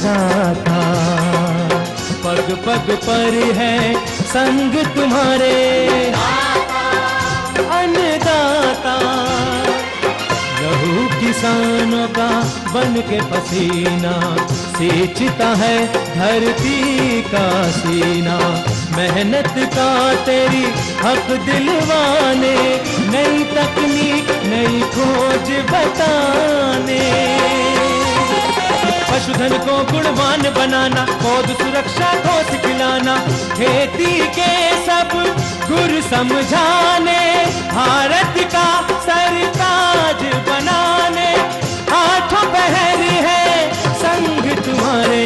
अन्नदाता, पग पग पर है संग तुम्हारे अन्नदाता। लहू किसानों का बन के पसीना सींचता है धरती का सीना। मेहनत का तेरी हक दिलवाने, नई तकनीक नई खोज बताने। पशुधन को गुणवान बनाना, पौध सुरक्षा को सिखलाना, खेती के सब गुर समझाने, भारत का सरताज बनाने। आठों पहर है संग तुम्हारे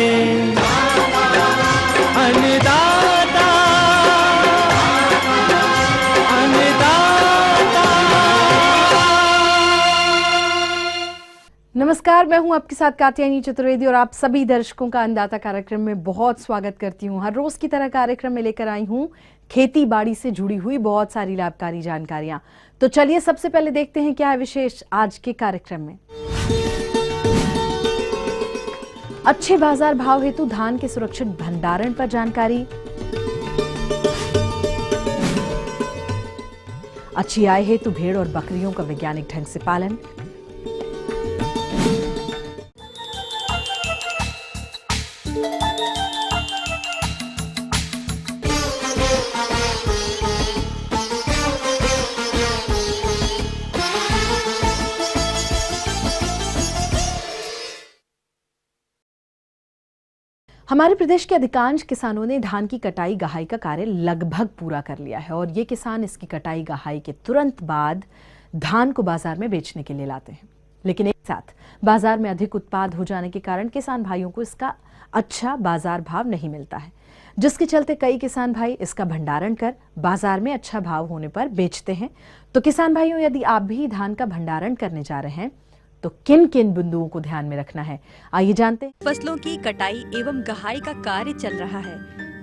अन्नदाता, अन्नदाता। नमस्कार, मैं हूं आपके साथ कात्यायनी चतुर्वेदी और आप सभी दर्शकों का अन्नदाता कार्यक्रम में बहुत स्वागत करती हूं। हर रोज की तरह कार्यक्रम में लेकर आई हूं खेती बाड़ी से जुड़ी हुई बहुत सारी लाभकारी जानकारियां। तो चलिए सबसे पहले देखते हैं क्या है विशेष आज के कार्यक्रम में। अच्छे बाजार भाव हेतु धान के सुरक्षित भंडारण पर जानकारी, अच्छी आय हेतु भेड़ और बकरियों का वैज्ञानिक ढंग से पालन, हमारे प्रदेश के अधिकांश किसानों ने धान की कटाई गहाई का कार्य लगभग पूरा कर लिया है और ये किसान इसकी कटाई गहाई के तुरंत बाद धान को बाजार में बेचने के लिए लाते हैं। लेकिन एक साथ बाजार में अधिक उत्पाद हो जाने के कारण किसान भाइयों को इसका अच्छा बाजार भाव नहीं मिलता है, जिसके चलते कई किसान भाई इसका भंडारण कर बाजार में अच्छा भाव होने पर बेचते हैं। तो किसान भाइयों, यदि आप भी धान का भंडारण करने जा रहे हैं तो किन किन बिंदुओं को ध्यान में रखना है, आइए जानते हैं। फसलों की कटाई एवं गहाई का कार्य चल रहा है।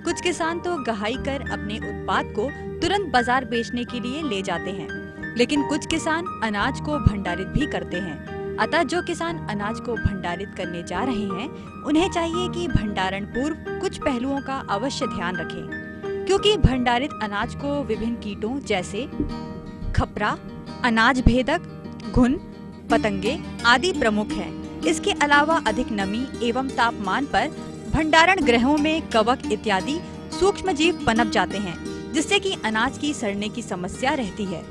कुछ किसान तो गहाई कर अपने उत्पाद को तुरंत बाजार बेचने के लिए ले जाते हैं, लेकिन कुछ किसान अनाज को भंडारित भी करते हैं। अतः जो किसान अनाज को भंडारित करने जा रहे हैं, उन्हें चाहिए कि भंडारण पूर्व कुछ पहलुओं का अवश्य ध्यान रखें, क्योंकि भंडारित अनाज को विभिन्न कीटों जैसे खपरा, अनाज भेदक, घुन, पतंगे आदि प्रमुख हैं। इसके अलावा अधिक नमी एवं तापमान पर भंडारण गृहों में कवक इत्यादि सूक्ष्म जीव पनप जाते हैं, जिससे कि अनाज की सड़ने की समस्या रहती है।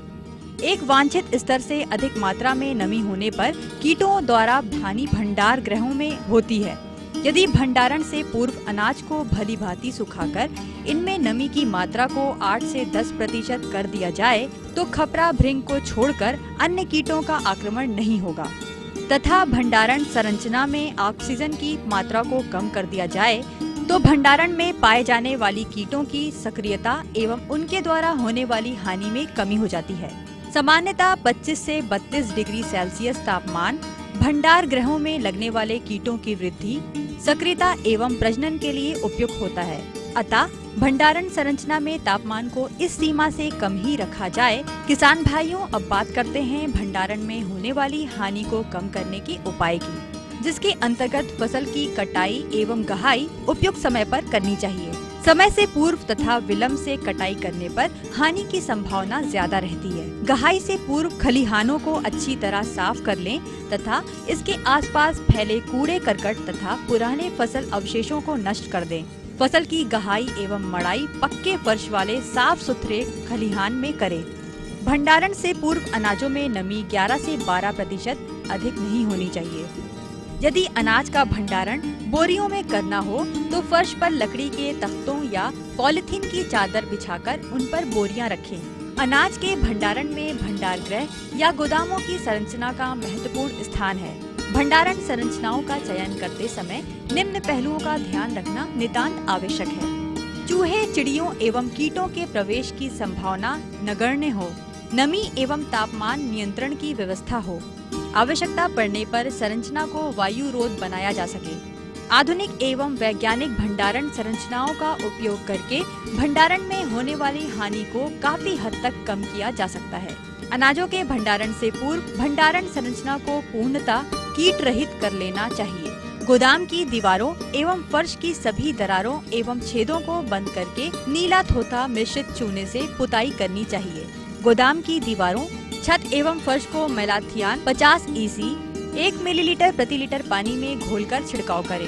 एक वांछित स्तर से अधिक मात्रा में नमी होने पर कीटों द्वारा हानि भंडार गृहों में होती है। यदि भंडारण से पूर्व अनाज को भली भांति सुखाकर इनमें नमी की मात्रा को 8 से 10% कर दिया जाए तो खपरा भृंग को छोड़कर अन्य कीटों का आक्रमण नहीं होगा। तथा भंडारण संरचना में ऑक्सीजन की मात्रा को कम कर दिया जाए तो भंडारण में पाए जाने वाली कीटों की सक्रियता एवं उनके द्वारा होने वाली हानि में कमी हो जाती है। सामान्यतः 25 से 32 डिग्री सेल्सियस तापमान भंडार गृहों में लगने वाले कीटों की वृद्धि, सक्रियता एवं प्रजनन के लिए उपयुक्त होता है। अतः भंडारण संरचना में तापमान को इस सीमा से कम ही रखा जाए। किसान भाइयों, अब बात करते हैं भंडारण में होने वाली हानि को कम करने के उपाय की, जिसके अंतर्गत फसल की कटाई एवं गहाई उपयुक्त समय पर करनी चाहिए। समय से पूर्व तथा विलंब से कटाई करने पर हानि की संभावना ज्यादा रहती है। गहाई से पूर्व खलिहानों को अच्छी तरह साफ कर लें तथा इसके आसपास फैले कूड़े करकट तथा पुराने फसल अवशेषों को नष्ट कर दें। फसल की गहाई एवं मड़ाई पक्के फर्श वाले साफ सुथरे खलिहान में करें। भंडारण से पूर्व अनाजों में नमी 11 से 12% अधिक नहीं होनी चाहिए। यदि अनाज का भंडारण बोरियों में करना हो तो फर्श पर लकड़ी के तख्तों या पॉलिथीन की चादर बिछाकर उन पर बोरियां रखें। अनाज के भंडारण में भंडार गृह या गोदामों की संरचना का महत्वपूर्ण स्थान है। भंडारण संरचनाओं का चयन करते समय निम्न पहलुओं का ध्यान रखना नितांत आवश्यक है। चूहे, चिड़ियों एवं कीटों के प्रवेश की संभावना नगण्य हो। नमी एवं तापमान नियंत्रण की व्यवस्था हो। आवश्यकता पड़ने पर संरचना को वायु रोध बनाया जा सके। आधुनिक एवं वैज्ञानिक भंडारण संरचनाओं का उपयोग करके भंडारण में होने वाली हानि को काफी हद तक कम किया जा सकता है। अनाजों के भंडारण से पूर्व भंडारण संरचना को पूर्णतः कीट रहित कर लेना चाहिए। गोदाम की दीवारों एवं फर्श की सभी दरारों एवं छेदों को बंद करके नीला थोथा मिश्रित चूने से पुताई करनी चाहिए। गोदाम की दीवारों, छत एवं फर्श को मेलाथियान 50 EC 1 मिलीलीटर प्रति लीटर पानी में घोलकर छिड़काव करें।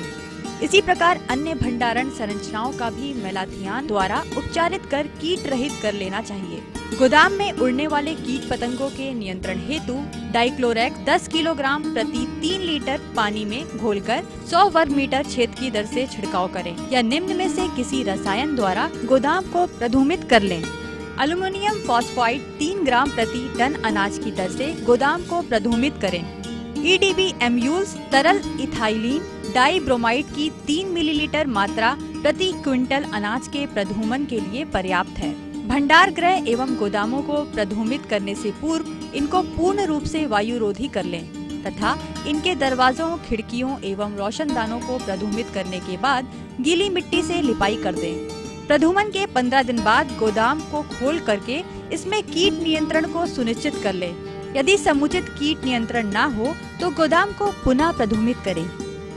इसी प्रकार अन्य भंडारण संरचनाओं का भी मेलाथियान द्वारा उपचारित कर कीट रहित कर लेना चाहिए। गोदाम में उड़ने वाले कीट पतंगों के नियंत्रण हेतु डाइक्लोरेक्स 10 किलोग्राम प्रति 3 लीटर पानी में घोलकर 100 वर्ग मीटर छेद की दर से छिड़काव करें या निम्न में से किसी रसायन द्वारा गोदाम को प्रधूमित कर लें। एल्युमिनियम फॉस्फाइड 3 ग्राम प्रति टन अनाज की दर से गोदाम को प्रधूमित करें। EDB एम्यूल्स तरल इथाइलिन डाइब्रोमाइड की 3 मिलीलीटर मात्रा प्रति क्विंटल अनाज के प्रधूमन के लिए पर्याप्त है। भंडार गृह एवं गोदामों को प्रधूमित करने से पूर्व इनको पूर्ण रूप से वायुरोधी कर लें तथा इनके दरवाजों, खिड़कियों एवं रोशनदानों को प्रधूमित करने के बाद गीली मिट्टी से लिपाई कर दें। प्रधूमन के 15 दिन बाद गोदाम को खोल करके इसमें कीट नियंत्रण को सुनिश्चित कर लें। यदि समुचित कीट नियंत्रण न हो तो गोदाम को पुनः प्रधूमित करें।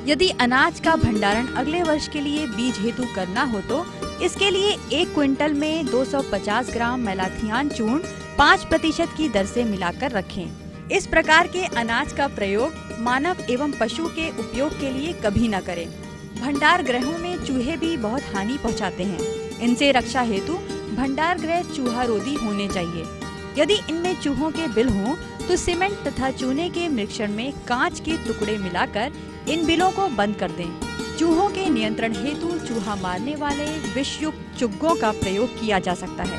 यदि अनाज का भंडारण अगले वर्ष के लिए बीज हेतु करना हो तो इसके लिए 1 क्विंटल में 250 ग्राम मेलाथियान चूर्ण 5% की दर से मिलाकर रखें। इस प्रकार के अनाज का प्रयोग मानव एवं पशु के उपयोग के लिए कभी न करें। भंडार गृहों में चूहे भी बहुत हानि पहुंचाते हैं। इनसे रक्षा हेतु भंडार गृह चूहा रोधी होने चाहिए। यदि इनमें चूहों के बिल हों तो सीमेंट तथा चूने के मिश्रण में कांच के टुकड़े मिलाकर इन बिलों को बंद कर दें। चूहों के नियंत्रण हेतु चूहा मारने वाले विषयुक्त चुग्गों का प्रयोग किया जा सकता है।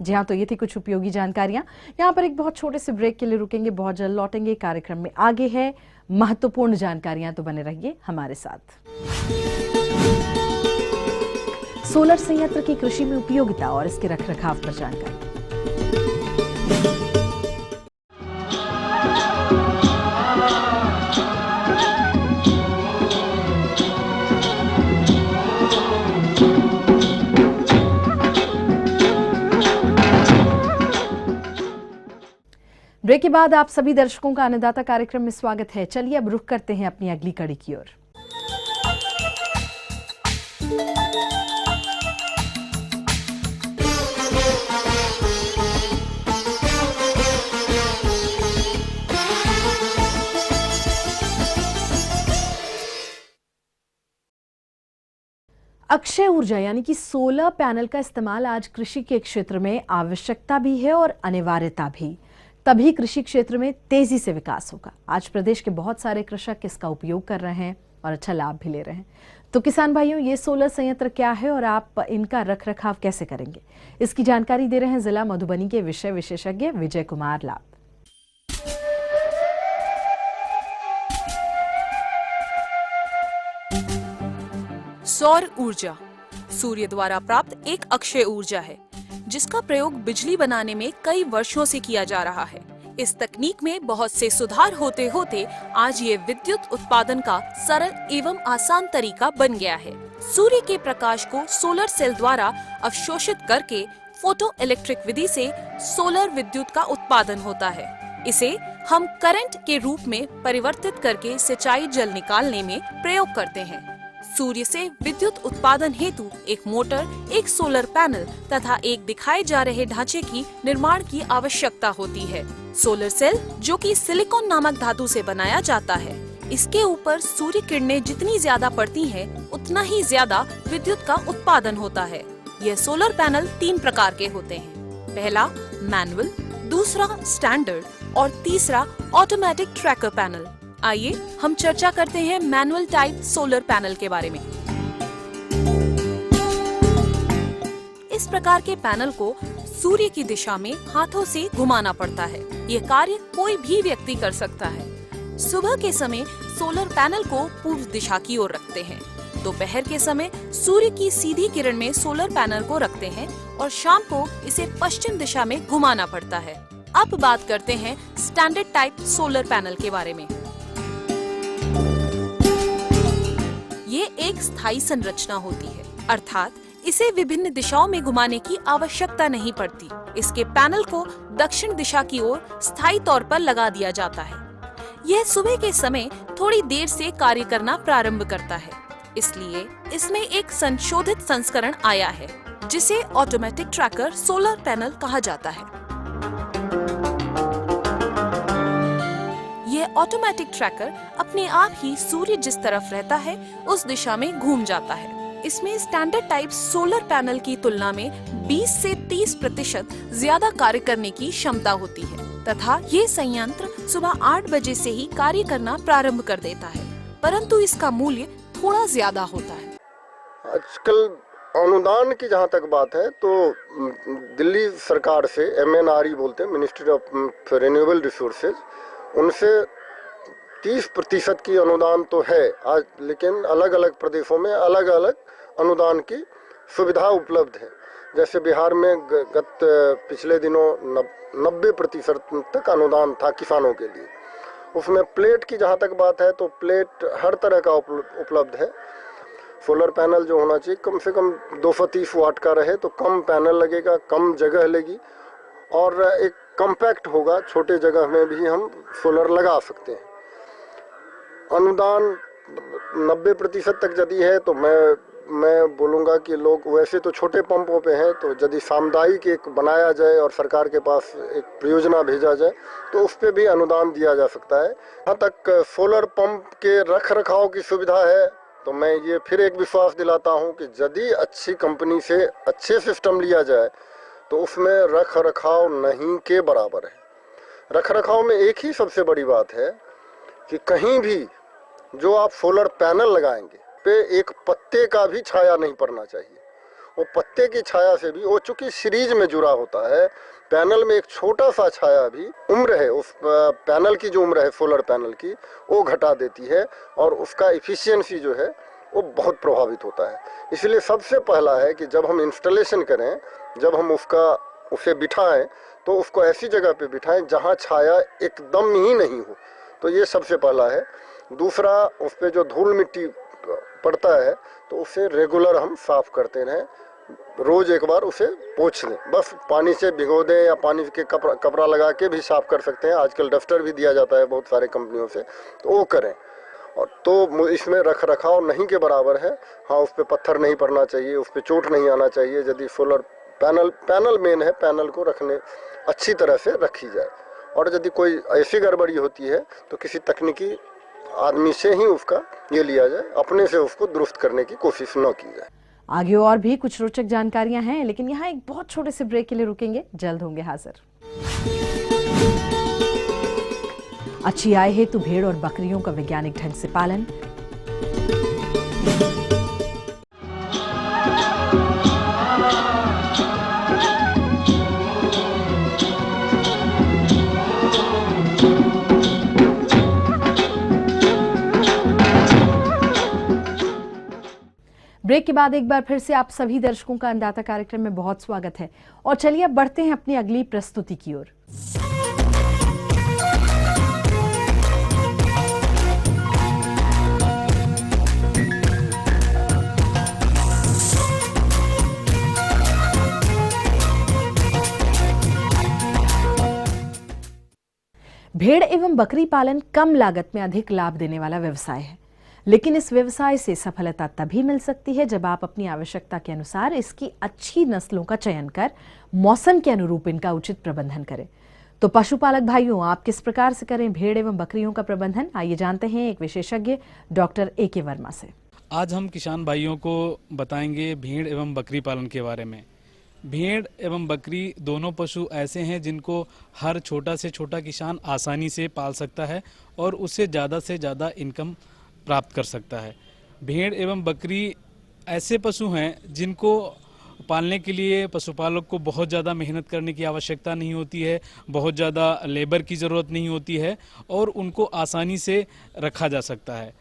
जी हाँ, तो ये थी कुछ उपयोगी जानकारियां। यहाँ पर एक बहुत छोटे से ब्रेक के लिए रुकेंगे, बहुत जल्द लौटेंगे। कार्यक्रम में आगे है महत्वपूर्ण जानकारियां, तो बने रहिए हमारे साथ। सोलर संयंत्र की कृषि में उपयोगिता और इसके रखरखाव पर जानकारी। ब्रेक के बाद आप सभी दर्शकों का अन्नदाता कार्यक्रम में स्वागत है। चलिए अब रुख करते हैं अपनी अगली कड़ी की ओर। अक्षय ऊर्जा यानी कि सोलर पैनल का इस्तेमाल आज कृषि के क्षेत्र में आवश्यकता भी है और अनिवार्यता भी। तभी कृषि क्षेत्र में तेजी से विकास होगा। आज प्रदेश के बहुत सारे कृषक इसका उपयोग कर रहे हैं और अच्छा लाभ भी ले रहे हैं। तो किसान भाइयों, ये सोलर संयंत्र क्या है और आप इनका रखरखाव कैसे करेंगे, इसकी जानकारी दे रहे हैं जिला मधुबनी के विषय विशेषज्ञ विजय कुमार लाभ। सौर ऊर्जा सूर्य द्वारा प्राप्त एक अक्षय ऊर्जा है जिसका प्रयोग बिजली बनाने में कई वर्षों से किया जा रहा है। इस तकनीक में बहुत से सुधार होते होते आज ये विद्युत उत्पादन का सरल एवं आसान तरीका बन गया है। सूर्य के प्रकाश को सोलर सेल द्वारा अवशोषित करके फोटो इलेक्ट्रिक विधि से सोलर विद्युत का उत्पादन होता है। इसे हम करंट के रूप में परिवर्तित करके सिंचाई जल निकालने में प्रयोग करते हैं। सूर्य से विद्युत उत्पादन हेतु एक मोटर, एक सोलर पैनल तथा एक दिखाए जा रहे ढांचे की निर्माण की आवश्यकता होती है। सोलर सेल, जो कि सिलिकॉन नामक धातु से बनाया जाता है, इसके ऊपर सूर्य किरणें जितनी ज्यादा पड़ती हैं, उतना ही ज्यादा विद्युत का उत्पादन होता है। यह सोलर पैनल 3 प्रकार के होते हैं। पहला मैनुअल, दूसरा स्टैंडर्ड और तीसरा ऑटोमेटिक ट्रैकर पैनल। आइए हम चर्चा करते हैं मैनुअल टाइप सोलर पैनल के बारे में। इस प्रकार के पैनल को सूर्य की दिशा में हाथों से घुमाना पड़ता है। यह कार्य कोई भी व्यक्ति कर सकता है। सुबह के समय सोलर पैनल को पूर्व दिशा की ओर रखते हैं। दोपहर के समय सूर्य की सीधी किरण में सोलर पैनल को रखते हैं और शाम को इसे पश्चिम दिशा में घुमाना पड़ता है। अब बात करते हैं स्टैंडर्ड टाइप सोलर पैनल के बारे में। ये एक स्थायी संरचना होती है, अर्थात इसे विभिन्न दिशाओं में घुमाने की आवश्यकता नहीं पड़ती। इसके पैनल को दक्षिण दिशा की ओर स्थायी तौर पर लगा दिया जाता है। यह सुबह के समय थोड़ी देर से कार्य करना प्रारंभ करता है। इसलिए इसमें एक संशोधित संस्करण आया है जिसे ऑटोमेटिक ट्रैकर सोलर पैनल कहा जाता है। यह ऑटोमेटिक ट्रैकर अपने आप ही सूर्य जिस तरफ रहता है उस दिशा में घूम जाता है। इसमें स्टैंडर्ड टाइप सोलर पैनल की तुलना में 20 से 30% ज्यादा कार्य करने की क्षमता होती है तथा ये संयंत्र सुबह 8 बजे से ही कार्य करना प्रारंभ कर देता है, परंतु इसका मूल्य थोड़ा ज्यादा होता है। आजकल अनुदान की जहाँ तक बात है तो दिल्ली सरकार से MNRE बोलते हैं, मिनिस्ट्री ऑफ रिन्यूएबल रिसोर्सेज, उनसे 30% की अनुदान तो है आज, लेकिन अलग अलग प्रदेशों में अलग अलग अनुदान की सुविधा उपलब्ध है। जैसे बिहार में पिछले दिनों 90% तक अनुदान था किसानों के लिए। उसमें प्लेट की जहाँ तक बात है तो प्लेट हर तरह का उपलब्ध है। सोलर पैनल जो होना चाहिए कम से कम 230 वाट का रहे तो कम पैनल लगेगा, कम जगह लेगी और एक कम्पैक्ट होगा, छोटे जगह में भी हम सोलर लगा सकते हैं। अनुदान 90% तक यदि है तो मैं बोलूँगा कि लोग वैसे तो छोटे पंपों पे हैं, तो यदि सामुदायिक एक बनाया जाए और सरकार के पास एक परियोजना भेजा जाए तो उस पर भी अनुदान दिया जा सकता है। यहाँ तक सोलर पंप के रख रखाव की सुविधा है तो मैं ये फिर एक विश्वास दिलाता हूँ कि यदि अच्छी कंपनी से अच्छे सिस्टम लिया जाए तो उसमें रख रखाव नहीं के बराबर है। रख रखाव में एक ही सबसे बड़ी बात है कि कहीं भी जो आप सोलर पैनल लगाएंगे पे एक पत्ते का भी छाया नहीं पड़ना चाहिए। वो पत्ते की छाया से भी, वो चूंकि सीरीज में जुड़ा होता है, पैनल में एक छोटा सा छाया भी उम्र है, उस पैनल की जो उम्र है सोलर पैनल की वो घटा देती है और उसका इफिशियंसी जो है वो बहुत प्रभावित होता है। इसलिए सबसे पहला है कि जब हम इंस्टॉलेशन करें, जब हम उसे बिठाएं तो उसको ऐसी जगह पे बिठाएं जहां छाया एकदम ही नहीं हो, तो ये सबसे पहला है। दूसरा, उस पर जो धूल मिट्टी पड़ता है तो उसे रेगुलर हम साफ करते रहें, रोज एक बार उसे पोंछ दें, बस पानी से भिगो दें या पानी के कपड़ा लगा के भी साफ कर सकते हैं। आजकल डस्टर भी दिया जाता है बहुत सारे कंपनियों से, तो वो करें। और तो इसमें रख रखाव नहीं के बराबर है। हाँ, उस पर पत्थर नहीं पड़ना चाहिए, उस पर चोट नहीं आना चाहिए। यदि सोलर पैनल मेन है, पैनल को रखने अच्छी तरह से रखी जाए और यदि कोई ऐसी गड़बड़ी होती है तो किसी तकनीकी आदमी से ही उसका ये लिया जाए, अपने से उसको दुरुस्त करने की कोशिश न की जाए। आगे और भी कुछ रोचक जानकारियां हैं, लेकिन यहाँ एक बहुत छोटे से ब्रेक के लिए रुकेंगे, जल्द होंगे हाजिर। अच्छी आय हेतु भेड़ और बकरियों का वैज्ञानिक ढंग से पालन। ब्रेक के बाद एक बार फिर से आप सभी दर्शकों का अन्नदाता कार्यक्रम में बहुत स्वागत है और चलिए अब बढ़ते हैं अपनी अगली प्रस्तुति की ओर। भेड़ एवं बकरी पालन कम लागत में अधिक लाभ देने वाला व्यवसाय है, लेकिन इस व्यवसाय से सफलता तभी मिल सकती है जब आप अपनी आवश्यकता के अनुसार इसकी अच्छी नस्लों का चयन कर मौसम के अनुरूप इनका उचित प्रबंधन करें। तो पशुपालक भाइयों, आप किस प्रकार से करें भेड़ एवं बकरियों का प्रबंधन, आइए जानते हैं एक विशेषज्ञ डॉक्टर AK वर्मा से। आज हम किसान भाइयों को बताएंगे भेड़ एवं बकरी पालन के बारे में। भेड़ एवं बकरी दोनों पशु ऐसे हैं जिनको हर छोटा से छोटा किसान आसानी से पाल सकता है और उससे ज़्यादा से ज़्यादा इनकम प्राप्त कर सकता है। भेड़ एवं बकरी ऐसे पशु हैं जिनको पालने के लिए पशुपालक को बहुत ज़्यादा मेहनत करने की आवश्यकता नहीं होती है, बहुत ज़्यादा लेबर की ज़रूरत नहीं होती है और उनको आसानी से रखा जा सकता है।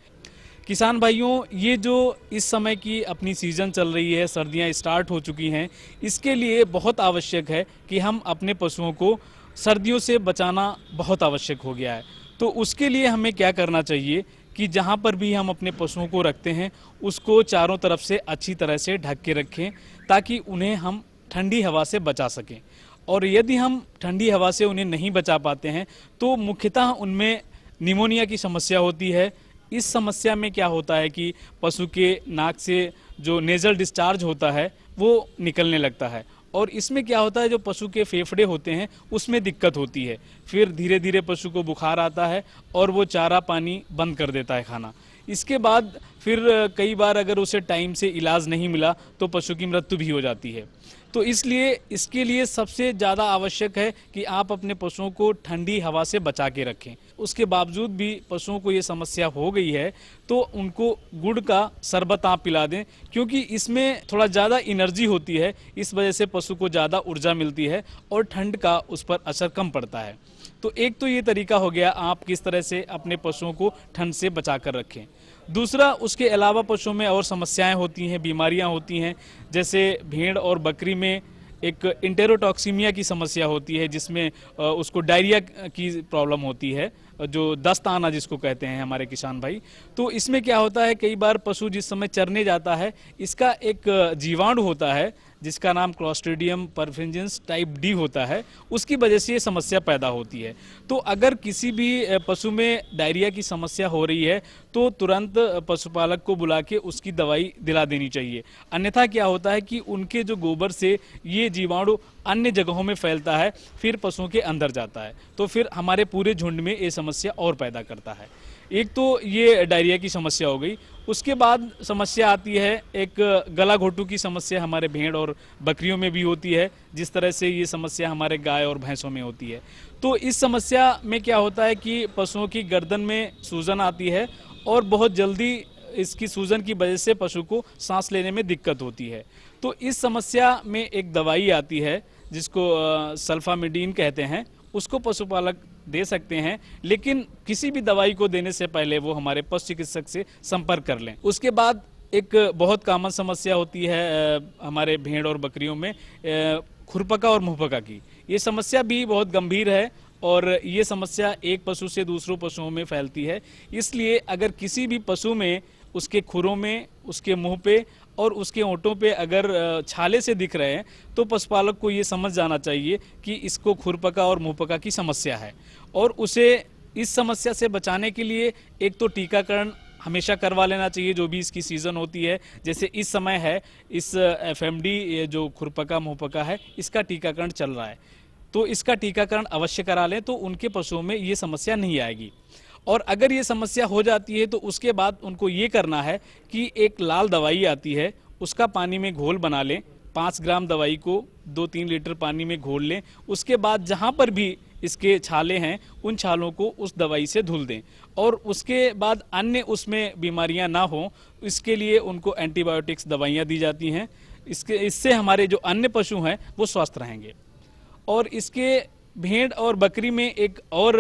किसान भाइयों, ये जो इस समय की अपनी सीज़न चल रही है, सर्दियां स्टार्ट हो चुकी हैं, इसके लिए बहुत आवश्यक है कि हम अपने पशुओं को सर्दियों से बचाना बहुत आवश्यक हो गया है। तो उसके लिए हमें क्या करना चाहिए कि जहाँ पर भी हम अपने पशुओं को रखते हैं उसको चारों तरफ से अच्छी तरह से ढक के रखें ताकि उन्हें हम ठंडी हवा से बचा सकें। और यदि हम ठंडी हवा से उन्हें नहीं बचा पाते हैं तो मुख्यतः उनमें निमोनिया की समस्या होती है इस समस्या में क्या होता है कि पशु के नाक से जो नेजल डिस्चार्ज होता है वो निकलने लगता है, और इसमें क्या होता है, जो पशु के फेफड़े होते हैं उसमें दिक्कत होती है। फिर धीरे धीरे पशु को बुखार आता है और वो चारा पानी बंद कर देता है खाना। इसके बाद फिर कई बार अगर उसे टाइम से इलाज नहीं मिला तो पशु की मृत्यु भी हो जाती है। तो इसलिए इसके लिए सबसे ज़्यादा आवश्यक है कि आप अपने पशुओं को ठंडी हवा से बचा के रखें। उसके बावजूद भी पशुओं को ये समस्या हो गई है तो उनको गुड़ का शरबत आप पिला दें, क्योंकि इसमें थोड़ा ज़्यादा एनर्जी होती है, इस वजह से पशु को ज़्यादा ऊर्जा मिलती है और ठंड का उस पर असर कम पड़ता है। तो एक तो ये तरीका हो गया आप किस तरह से अपने पशुओं को ठंड से बचा कर रखें। दूसरा, उसके अलावा पशुओं में और समस्याएं होती हैं, बीमारियां होती हैं, जैसे भेड़ और बकरी में एक इंटेरोटॉक्सीमिया की समस्या होती है, जिसमें उसको डायरिया की प्रॉब्लम होती है, जो दस्त आना जिसको कहते हैं हमारे किसान भाई। तो इसमें क्या होता है, कई बार पशु जिस समय चरने जाता है, इसका एक जीवाणु होता है जिसका नाम क्लॉस्ट्रीडियम परफिंजेंस टाइप डी होता है, उसकी वजह से ये समस्या पैदा होती है। तो अगर किसी भी पशु में डायरिया की समस्या हो रही है तो तुरंत पशुपालक को बुला के उसकी दवाई दिला देनी चाहिए। अन्यथा क्या होता है कि उनके जो गोबर से ये जीवाणु अन्य जगहों में फैलता है, फिर पशुओं के अंदर जाता है, तो फिर हमारे पूरे झुंड में ये समस्या और पैदा करता है। एक तो ये डायरिया की समस्या हो गई। उसके बाद समस्या आती है एक गला घोटू की समस्या, हमारे भेड़ और बकरियों में भी होती है, जिस तरह से ये समस्या हमारे गाय और भैंसों में होती है। तो इस समस्या में क्या होता है कि पशुओं की गर्दन में सूजन आती है और बहुत जल्दी इसकी सूजन की वजह से पशु को सांस लेने में दिक्कत होती है। तो इस समस्या में एक दवाई आती है जिसको सल्फामिडीन कहते हैं, उसको पशुपालक दे सकते हैं, लेकिन किसी भी दवाई को देने से पहले वो हमारे पशु चिकित्सक से संपर्क कर लें। उसके बाद एक बहुत कॉमन समस्या होती है हमारे भेड़ और बकरियों में खुरपका और मुंहपका की। ये समस्या भी बहुत गंभीर है और ये समस्या एक पशु से दूसरों पशुओं में फैलती है। इसलिए अगर किसी भी पशु में उसके खुरों में, उसके मुंह पे और उसके ओंठों पे अगर छाले से दिख रहे हैं तो पशुपालक को ये समझ जाना चाहिए कि इसको खुरपका और मुंहपका की समस्या है, और उसे इस समस्या से बचाने के लिए एक तो टीकाकरण हमेशा करवा लेना चाहिए, जो भी इसकी सीज़न होती है। जैसे इस समय है, इस FMD जो खुरपका मुंहपका है, इसका टीकाकरण चल रहा है, तो इसका टीकाकरण अवश्य करा लें, तो उनके पशुओं में ये समस्या नहीं आएगी। और अगर ये समस्या हो जाती है तो उसके बाद उनको ये करना है कि एक लाल दवाई आती है, उसका पानी में घोल बना लें। 5 ग्राम दवाई को 2-3 लीटर पानी में घोल लें। उसके बाद जहाँ पर भी इसके छाले हैं उन छालों को उस दवाई से धुल दें, और उसके बाद अन्य उसमें बीमारियां ना हो इसके लिए उनको एंटीबायोटिक्स दवाइयां दी जाती हैं। इससे हमारे जो अन्य पशु हैं वो स्वस्थ रहेंगे। और इसके भेड़ और बकरी में एक और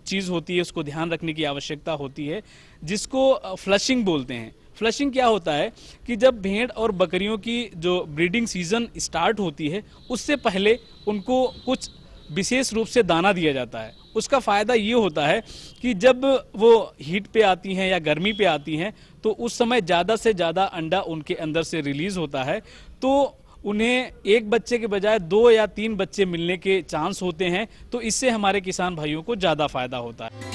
चीज़ होती है, उसको ध्यान रखने की आवश्यकता होती है, जिसको फ्लशिंग बोलते हैं। फ्लशिंग क्या होता है कि जब भेड़ और बकरियों की जो ब्रीडिंग सीजन स्टार्ट होती है उससे पहले उनको कुछ विशेष रूप से दाना दिया जाता है। उसका फ़ायदा ये होता है कि जब वो हीट पे आती हैं या गर्मी पे आती हैं तो उस समय ज़्यादा से ज़्यादा अंडा उनके अंदर से रिलीज़ होता है, तो उन्हें एक बच्चे के बजाय 2 या 3 बच्चे मिलने के चांस होते हैं। तो इससे हमारे किसान भाइयों को ज़्यादा फायदा होता है।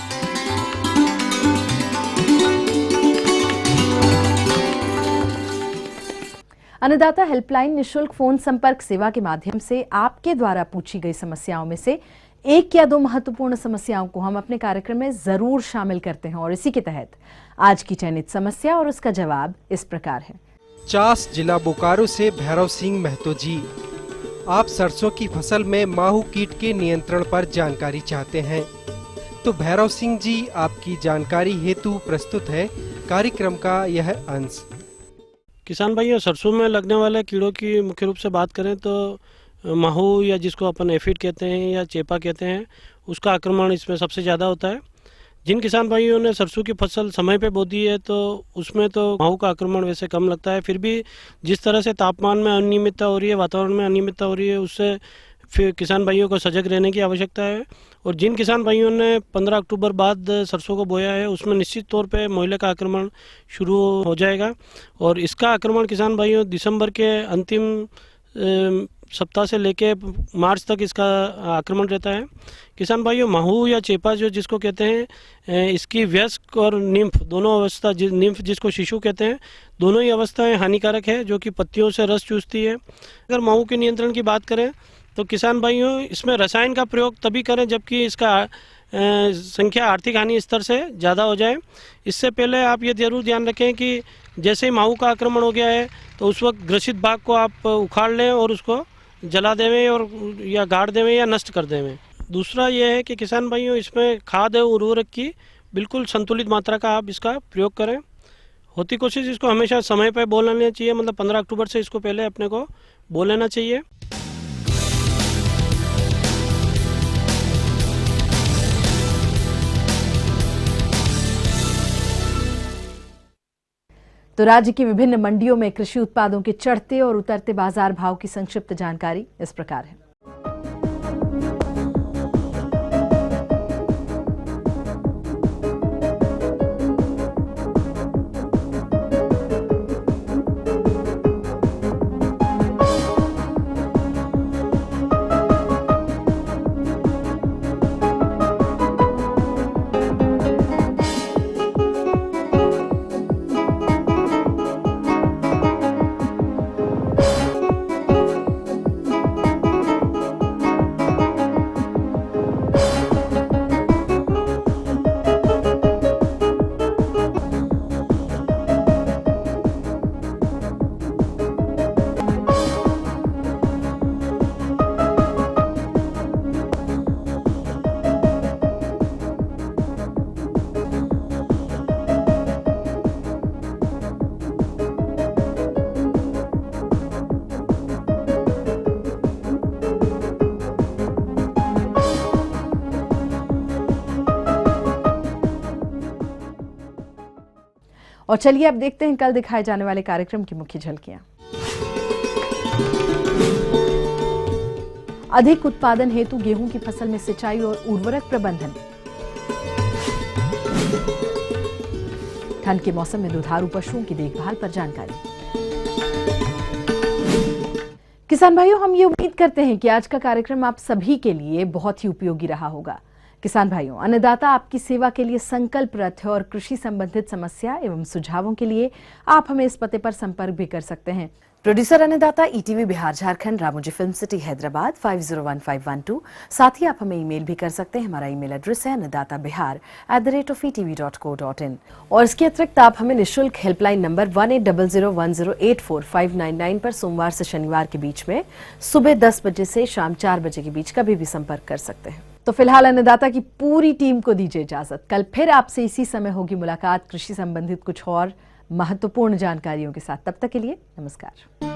अन्नदाता हेल्पलाइन निशुल्क फोन संपर्क सेवा के माध्यम से आपके द्वारा पूछी गई समस्याओं में से 1 या 2 महत्वपूर्ण समस्याओं को हम अपने कार्यक्रम में जरूर शामिल करते हैं, और इसी के तहत आज की चयनित समस्या और उसका जवाब इस प्रकार है। चास जिला बोकारो से भैरव सिंह महतो जी, आप सरसों की फसल में माहू कीट के नियंत्रण पर जानकारी चाहते हैं, तो भैरव सिंह जी आपकी जानकारी हेतु प्रस्तुत है कार्यक्रम का यह अंश। किसान भाइयों, सरसों में लगने वाले कीड़ों की मुख्य रूप से बात करें तो माहू या जिसको अपन एफिड कहते हैं या चेपा कहते हैं, उसका आक्रमण इसमें सबसे ज़्यादा होता है। जिन किसान भाइयों ने सरसों की फसल समय पे बो दी है तो उसमें तो माहू का आक्रमण वैसे कम लगता है। फिर भी जिस तरह से तापमान में अनियमितता हो रही है, वातावरण में अनियमितता हो रही है, उससे फिर किसान भाइयों को सजग रहने की आवश्यकता है। और जिन किसान भाइयों ने 15 अक्टूबर बाद सरसों को बोया है उसमें निश्चित तौर पे मोइले का आक्रमण शुरू हो जाएगा, और इसका आक्रमण किसान भाइयों दिसंबर के अंतिम सप्ताह से लेके मार्च तक इसका आक्रमण रहता है। किसान भाइयों, महू या चेपा जो जिसको कहते हैं, इसकी वयस्क और निम्फ दोनों अवस्था, निम्फ जिसको शिशु कहते हैं, दोनों ही अवस्थाएं हानिकारक है, जो कि पत्तियों से रस चूसती है। अगर महू के नियंत्रण की बात करें तो किसान भाइयों, इसमें रसायन का प्रयोग तभी करें जबकि इसका संख्या आर्थिक हानि स्तर से ज़्यादा हो जाए। इससे पहले आप ये जरूर ध्यान रखें कि जैसे ही माहू का आक्रमण हो गया है तो उस वक्त ग्रसित भाग को आप उखाड़ लें और उसको जला देवें और या गाड़ देवें या नष्ट कर देवें। दूसरा ये है कि किसान भाइयों, इसमें खाद और उर्वरक की बिल्कुल संतुलित मात्रा का आप इसका प्रयोग करें। होती कोशिश इसको हमेशा समय पर बो लेना चाहिए, मतलब 15 अक्टूबर से इसको पहले अपने को बो लेना चाहिए। तो राज्य की विभिन्न मंडियों में कृषि उत्पादों के चढ़ते और उतरते बाजार भाव की संक्षिप्त जानकारी इस प्रकार है। और चलिए अब देखते हैं कल दिखाए जाने वाले कार्यक्रम की मुख्य झलकियां। अधिक उत्पादन हेतु गेहूं की फसल में सिंचाई और उर्वरक प्रबंधन। ठंड के मौसम में दुधारू पशुओं की देखभाल पर जानकारी। किसान भाइयों, हम ये उम्मीद करते हैं कि आज का कार्यक्रम आप सभी के लिए बहुत ही उपयोगी रहा होगा। किसान भाइयों, अन्नदाता आपकी सेवा के लिए संकल्परत है और कृषि संबंधित समस्या एवं सुझावों के लिए आप हमें इस पते पर संपर्क भी कर सकते हैं। प्रोड्यूसर अन्नदाता, ETV Bihar Jharkhand, Ramoji film city Hyderabad 501512। साथ ही आप हमें ईमेल भी कर सकते हैं। हमारा ईमेल एड्रेस है annadatabihar@etv.co.in। और इसके अतिरिक्त आप हमें निःशुल्क हेल्पलाइन नंबर 180010845999 पर सोमवार से शनिवार के बीच में सुबह 10 बजे से शाम 4 बजे के बीच कभी भी संपर्क कर सकते हैं। तो फिलहाल अन्नदाता की पूरी टीम को दीजिए इजाजत। कल फिर आपसे इसी समय होगी मुलाकात कृषि संबंधित कुछ और महत्वपूर्ण जानकारियों के साथ। तब तक के लिए नमस्कार।